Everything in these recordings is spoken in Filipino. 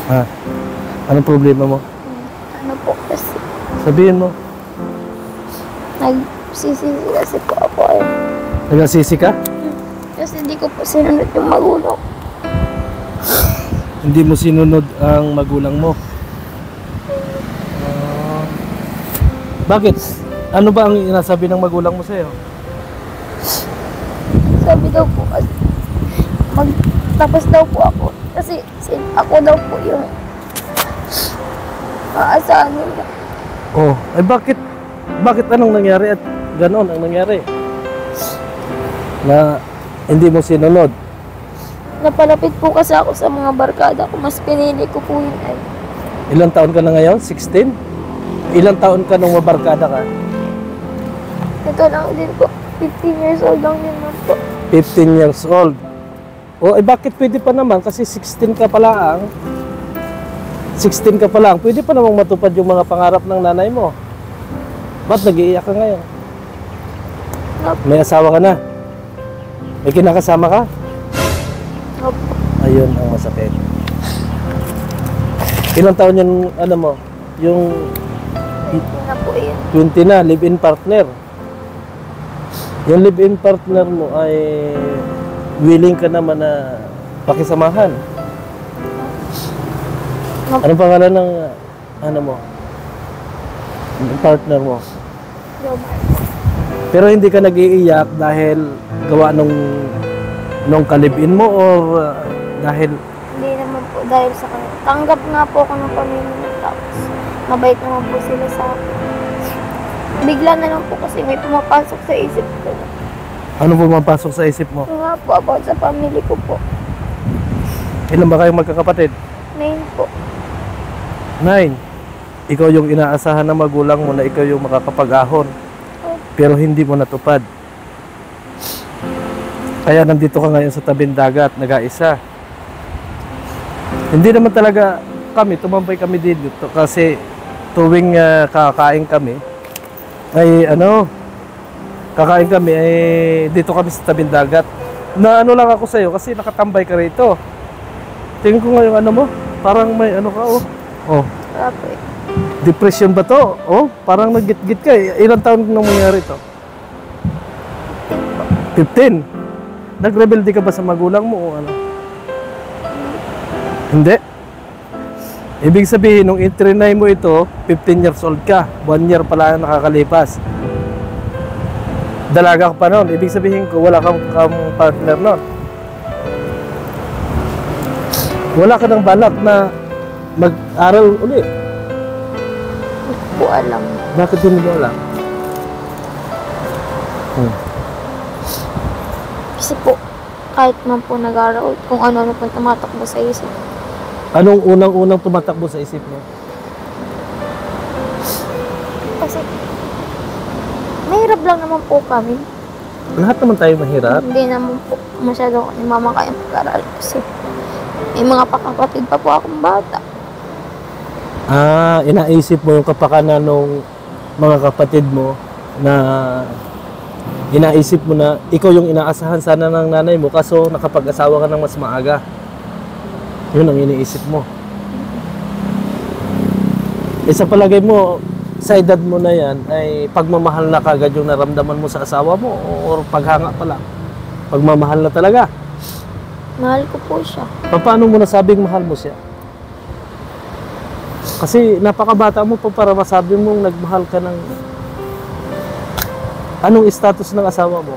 Ha? Anong problema mo? Ano po kasi, Sabihin mo. nagsisisi kasi po ako eh. Nagasisi ka? Kasi hindi ko po sinunod yung magulang. Hindi mo sinunod ang magulang mo. Bakit? Ano ba ang inasabi ng magulang mo sa'yo? Sabi daw po kasi, magtapos daw po ako. Kasi ako daw po yung aasahan nila. Oh, ay bakit? Bakit anong nangyari at ganon ang nangyari? Na hindi mo sinunod. Napalapit po kasi ako sa mga barkada ko. Mas pinili ko po yun ay. Ilang taon ka na ngayon? 16? Ilang taon ka nung mabarkada ka? Ito lang din po. 15 years old lang din man po. 15 years old. O, eh bakit pwede pa naman? Kasi 16 ka pa lang. 16 ka pa lang. Pwede pa namang matupad yung mga pangarap ng nanay mo. Ba't nag-iiyak ka ngayon? May asawa ka na? May kinakasama ka? Opo. Ayun ang masakit. Ilang taon yung ano mo? Yung Ito na po yun. 20 na, live-in partner. Yung live-in partner mo ay willing ka naman na pakisamahan. Anong pangalan ng ano mo? Ng partner mo? Pero hindi ka nag-iiyak dahil gawa nung kalibin mo or dahil Hindi naman po dahil sa kanila. Tanggap nga po ako ng pamilya niya. Tapos mabait naman po sila sa akin. Bigla na lang po kasi may pumapasok sa isip ko. ano pumapasok sa isip mo? Nga po about sa pamilya ko po. Ilan ba kayong magkakapatid? 9 po. 9. Ikaw yung inaasahan ng magulang mo na ikaw yung makakapag-ahon. Pero hindi mo natupad. Kaya nandito ka ngayon sa tabing dagat, nag-aisa. Hindi naman talaga kami, tumambay kami dito kasi tuwing kakain kami, ay kakain kami, ay dito kami sa tabing dagat. Na ano lang ako sa'yo kasi nakatambay ka rito. Tingin ko ngayon ano mo, parang may ano ka oh. Apo eh. Depression ba to? Oh, parang nagit-git ka eh. Ilang taon nang mangyari to? 15. Nag-rebelde ka ba sa magulang mo o ano? Hindi. Ibig sabihin, nung itrinay mo ito, 15 years old ka. 1 year pala na nakakalipas. Dalaga ka pa noon. Ibig sabihin ko, wala kang partner noon. Wala ka ng balak na mag-aral ulit. Hindi po alam. Bakit hindi mo alam? Kasi po, kahit man po nag-aaral, kung ano-ano po tumatakbo sa isip. Anong unang-unang tumatakbo sa isip mo? Kasi, mahirap lang naman po kami. Lahat naman tayo mahirap. Hindi naman po masyado ni mama kayang pag-aral kasi may mga pakapatid pa po akong bata. Inaisip mo yung kapakanan ng mga kapatid mo na inaisip mo na ikaw yung inaasahan sana ng nanay mo kaso nakapag-asawa ka ng mas maaga. Yun ang iniisip mo. Sa palagay mo, sa edad mo na yan, ay pagmamahal na kagad yung naramdaman mo sa asawa mo o paghanga pa lang? Pagmamahal na talaga? Mahal ko po siya. Paano mo nasabing mahal mo siya? Kasi napakabata mo pa para masabi mong nagmahal ka ng... Anong status ng asawa mo?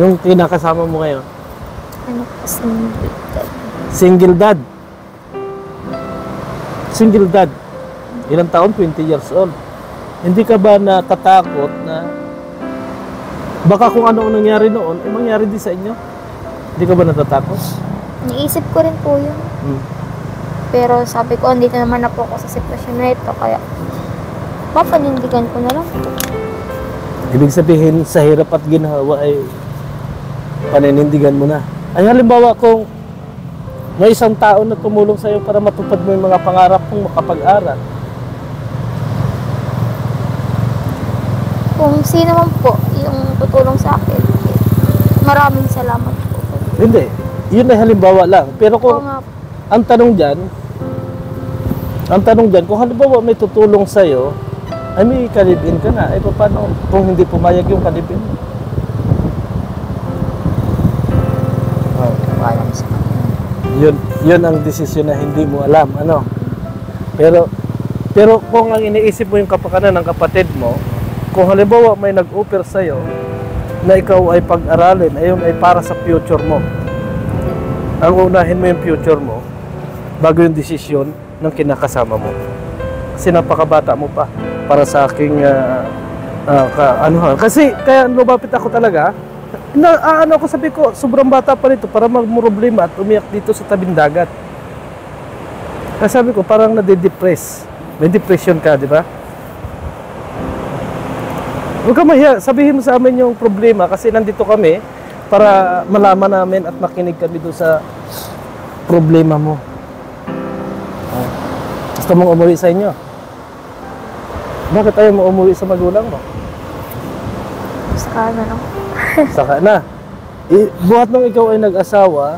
Yung kinakasama mo ngayon? Ano kasi hindi. Single dad. Single dad. Ilang taon? 20 years old. Hindi ka ba natatakot na baka kung ano nangyari noon, mangyari din sa inyo? Hindi ka ba natatakot? Naisip ko rin po yun. Pero sabi ko, andito naman na po ako sa sitwasyon na ito, kaya papanindigan ko na lang. Ibig sabihin, sa hirap at ginhawa ay paninindigan mo na. Ay halimbawa kung may isang tao na tumulong sa'yo para matupad mo yung mga pangarap mong makapag-aral. Kung sino man po yung tutulong sa akin, maraming salamat po. Hindi, yun ay halimbawa lang. Pero kung Oo nga, ang tanong dyan, Ang tanong dyan, kung halimbawa may tutulong sa'yo, ay may kalibin ka na. Ay paano kung hindi pumayag yung kalibin mo? Oh. Alam sa kanya. Yun ang desisyon na hindi mo alam, ano? Pero kung ang iniisip mo yung kapakanan ng kapatid mo, kung halimbawa may nag-offer sa'yo na ikaw ay pag-aralin, ayun ay para sa future mo. Ang unahin mo yung future mo bago yung desisyon ng kinakasama mo. Kasi napakabata mo pa para sa aking kasi kaya lumapit ako talaga ako sabi ko sobrang bata pa nito para magmroblema at umiyak dito sa tabing dagat. Kasi sabi ko parang nade-depress, may depression ka, di ba? Huwag ka mahiya, sabihin mo sa amin yung problema kasi nandito kami para malaman namin at makinig kami doon sa problema mo. Gusto mong umuwi sa inyo? Bakit ayaw mo umuwi sa magulang mo? Saka na lang. Saka na. Buhat nung ikaw ay nag-asawa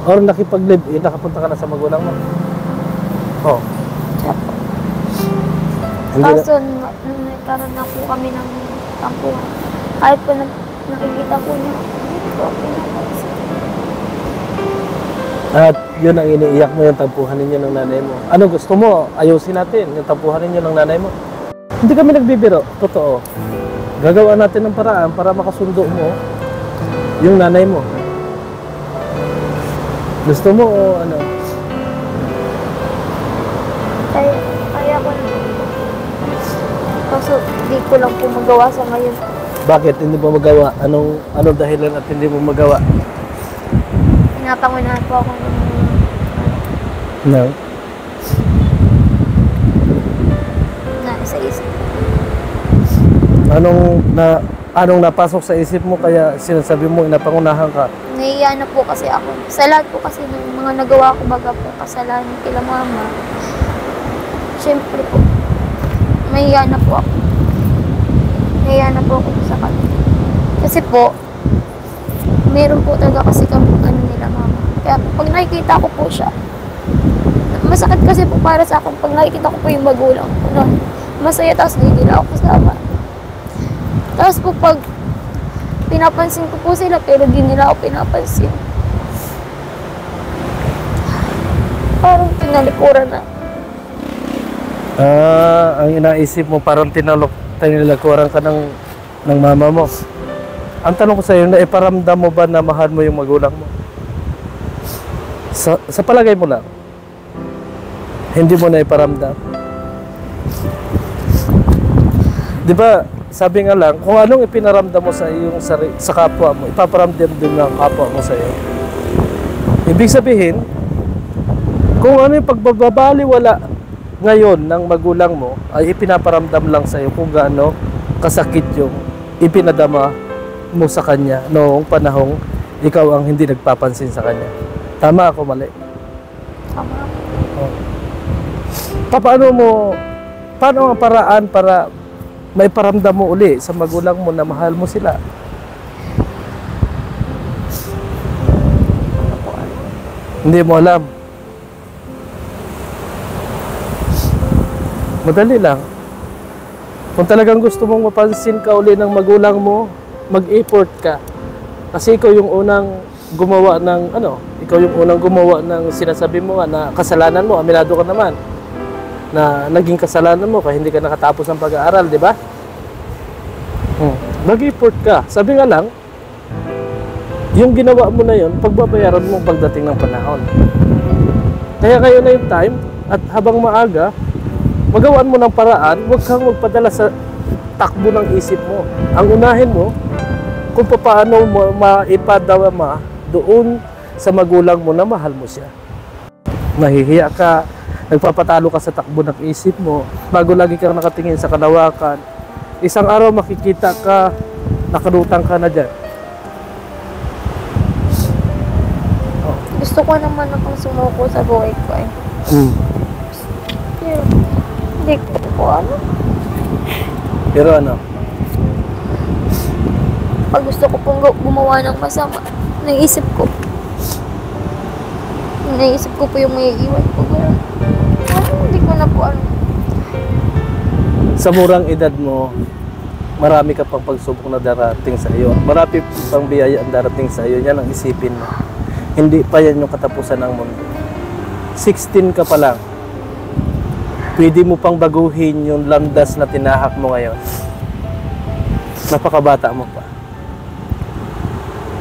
or nakipag-live-in, nakapunta ka na sa magulang mo? Oh. Siya po. Hindi na, Kaso, nagkaroon na po kami ng tampuhan. Kahit po nakikita po niya, hindi po ako pinapansin. at yun ang iniiyak mo, yung tampuhan ninyo ng nanay mo. Ano gusto mo? Ayusin natin yung tampuhan ninyo ng nanay mo. Hindi kami nagbibiro, totoo. Gagawa natin ng paraan para makasundo mo yung nanay mo. Gusto mo o ano? Kaya ko na. Kaso, di ko lang po magawa sa ngayon. Bakit hindi mo magawa? Anong dahilan at hindi mo magawa? Tinatangunahan po ako ng No. sa isip. Anong napasok sa isip mo kaya sinasabi mo inapangunahan ka? Nahiya na po kasi ako. Sa lahat po kasi ng mga nagawa ko baga po kasalanan kila mama. Siyempre po, nahiya na po ako. Nahiya na po ako sa kanya. Kasi po, meron po talaga kasi kami nila mama. Kaya pag nakikita ko po siya, masakit kasi po para sa akin pag nakikita ko po yung magulang ko na masaya tapos hindi nila ako kasama. Tapos po pag pinapansin ko po sila pero di nila ako pinapansin. Parang tinalikuran na. Ang inaisip mo parang tinalakuran ka ng mama mo. Ang tanong ko sa iyo, naiparamdam mo ba na mahal mo yung magulang mo? Sa palagay mo lang, hindi mo naiparamdam. Di ba, sabi nga lang, kung anong ipinaramdam mo sa iyong sa kapwa mo, ipaparamdam din ng kapwa mo sa iyo. Ibig sabihin, kung ano yung pagbabaliwala ngayon ng magulang mo, ay ipinaparamdam lang sa iyo kung gaano kasakit yung ipinadama mo sa kanya noong panahong ikaw ang hindi nagpapansin sa kanya. Tama ako, mali? Tama. Paano ang paraan para maiparamdam mo uli sa magulang mo na mahal mo sila? Hindi mo alam. Madali lang. Kung talagang gusto mong mapansin ka uli ng magulang mo, mag-effort ka. Kasi ikaw yung unang gumawa ng sinasabi mo na kasalanan mo, aminado ka naman na naging kasalanan mo kaya hindi ka nakatapos ng pag-aaral, di ba? Mag-effort ka. Sabi nga lang, yung ginawa mo na yun, pagbabayaran mo pagdating ng panahon. Kaya kayo na yung time at habang maaga, magawaan mo ng paraan, huwag kang magpadala sa takbo ng isip mo. Ang unahin mo, kung paano mo maipadama doon sa magulang mo na mahal mo siya. Nahihiya ka, nagpapatalo ka sa takbo ng isip mo, bago lagi kang nakatingin sa kalawakan. Isang araw makikita ka, nakalutang ka na dyan. Gusto ko naman akong sumuko sa buhay ko eh. Pero, hindi ko po ano. Pero ano? Pag gusto ko pong gumawa ng masama, naisip ko po yung may iwan ko. sana po Sa murang edad mo, marami ka pang pagsubok na darating sa iyo. Marami pang biyaya ang darating sa iyo. Yan ang isipin mo. Hindi pa yan yung katapusan ng mundo. 16 ka pa lang. Pwede mo pang baguhin yung landas na tinahak mo ngayon. Napakabata mo pa.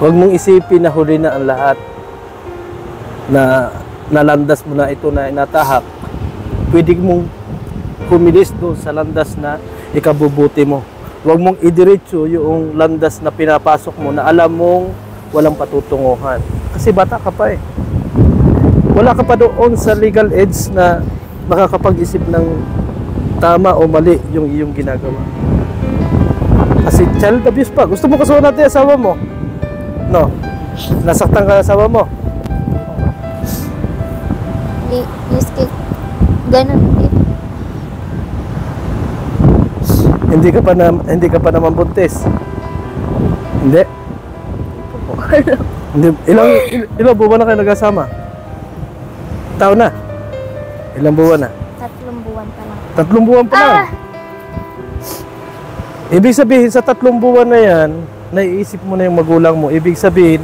Huwag mong isipin na huli na ang lahat. Na nalandas mo na ito na natahak. Pwede mong kumilis doon sa landas na ikabubuti mo. Huwag mong idiretso yung landas na pinapasok mo na alam mong walang patutunguhan. Kasi bata ka pa eh. Wala ka pa doon sa legal age na makakapag-isip ng tama o mali yung iyong ginagawa. Kasi child abuse pa. Gusto mo kasuhan natin asawa mo? No? Nasaktan ka asawa mo? Miski, ganun din. Hindi ka pa naman buntis. Hindi. Hindi. Ilang buwan na kayo nag-asama? Taon na? Ilang buwan na? 3 buwan pa lang. 3 buwan pa lang. Ibig sabihin sa 3 buwan na yan, naiisip mo na yung magulang mo. Ibig sabihin,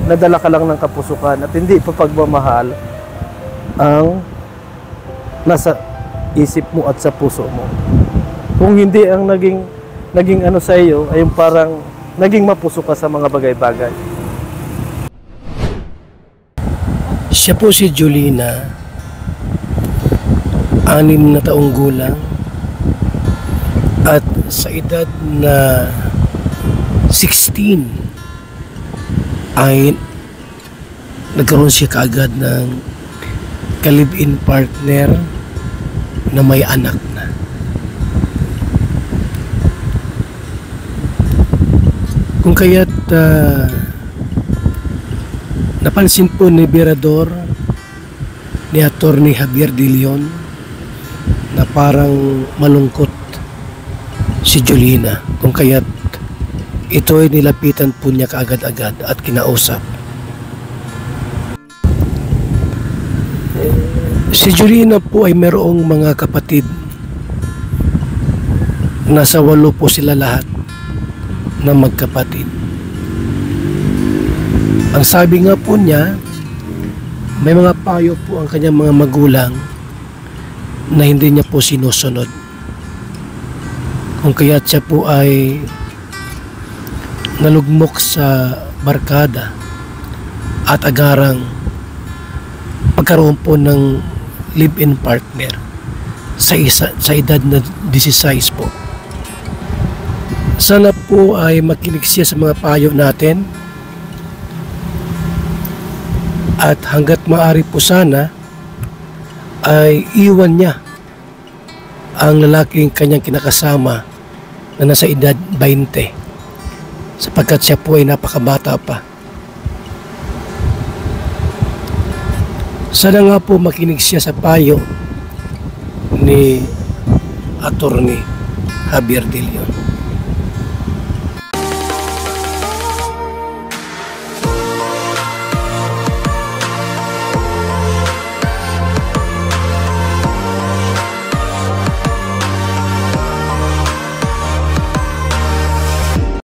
nadala ka lang ng kapusukan at hindi pa pagmamahal ang nasa isip mo at sa puso mo. Kung hindi ang naging ano sa iyo ay yung parang naging mapuso ka sa mga bagay-bagay. Siya po si Jolina, 6 na taong gulang at sa edad na 16 ay nagkaroon siya kaagad ng ka-live-in partner na may anak na. Kung kaya't napansin po ni Virador ni Attorney Javier De Leon na parang malungkot si Jolina, kung kaya't ito ay nilapitan po niya kaagad-agad at kinausap. Si Jolina po ay mayroong mga kapatid. Nasa 8 po sila lahat na magkapatid. Ang sabi nga po niya, may mga payo po ang kanyang mga magulang na hindi niya po sinusunod. Kung kaya't siya po ay nalugmok sa barkada at agarang pagkaroon po ng live-in partner sa edad na 16 po. Sana po ay makinig siya sa mga payo natin at hanggat maaari po sana ay iwan niya ang lalaking kanyang kinakasama na nasa edad 20 sapagkat siya po ay napakabata pa. Sana nga po makinig siya sa payo ni Attorney Javier De Leon.